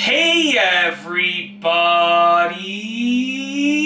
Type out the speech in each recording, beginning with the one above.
Hey everybody!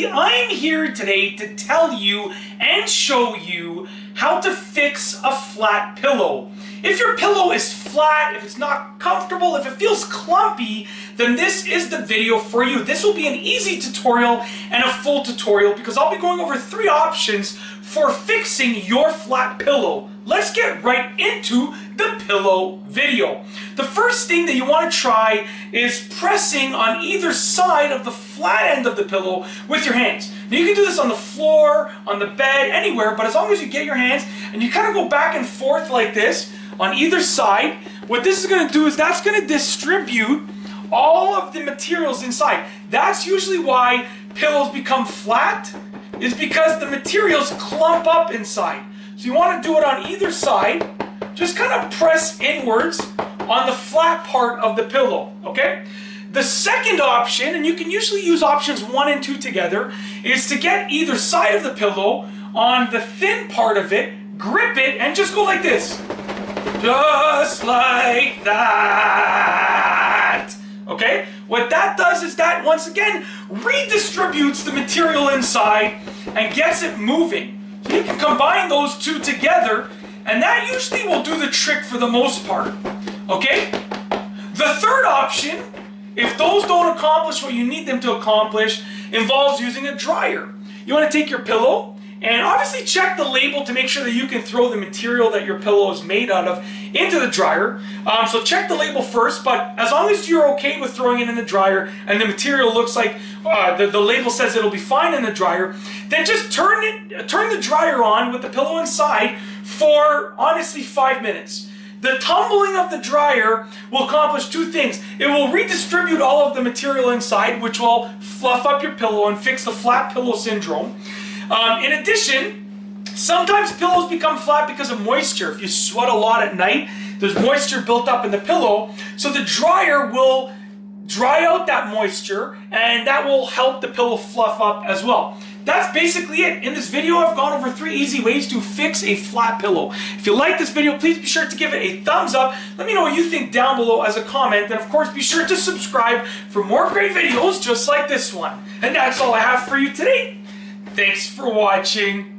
I'm here today to tell you and show you how to fix a flat pillow. If your pillow is flat, if it's not comfortable, if it feels clumpy, then this is the video for you. This will be an easy tutorial and a full tutorial because I'll be going over 3 options for fixing your flat pillow. Let's get right into the pillow video. The first thing that you want to try is pressing on either side of the flat end of the pillow with your hands. Now you can do this on the floor, on the bed, anywhere, but as long as you get your hands and you kind of go back and forth like this on either side, what this is going to do is that's going to distribute all of the materials inside. That's usually why pillows become flat, is because the materials clump up inside. So you want to do it on either side. Just kind of press inwards on the flat part of the pillow, okay? The second option, and you can usually use options 1 and 2 together, is to get either side of the pillow on the thin part of it, grip it, and just go like this. Just like that. Okay? What that does is that, once again, redistributes the material inside and gets it moving. So you can combine those 2 together, and that usually will do the trick for the most part. Okay? The third option, if those don't accomplish what you need them to accomplish, involves using a dryer. You want to take your pillow and obviously check the label to make sure that you can throw the material that your pillow is made out of into the dryer. So check the label first, but as long as you're okay with throwing it in the dryer and the material looks like the label says it'll be fine in the dryer, then just turn the dryer on with the pillow inside for honestly 5 minutes. The tumbling of the dryer will accomplish 2 things. It will redistribute all of the material inside, which will fluff up your pillow and fix the flat pillow syndrome. In addition, sometimes pillows become flat because of moisture. If you sweat a lot at night, there's moisture built up in the pillow, so the dryer will dry out that moisture and that will help the pillow fluff up as well. That's basically it. In this video, I've gone over 3 easy ways to fix a flat pillow. If you like this video, please be sure to give it a thumbs up. Let me know what you think down below as a comment. And of course, be sure to subscribe for more great videos just like this one. And that's all I have for you today. Thanks for watching.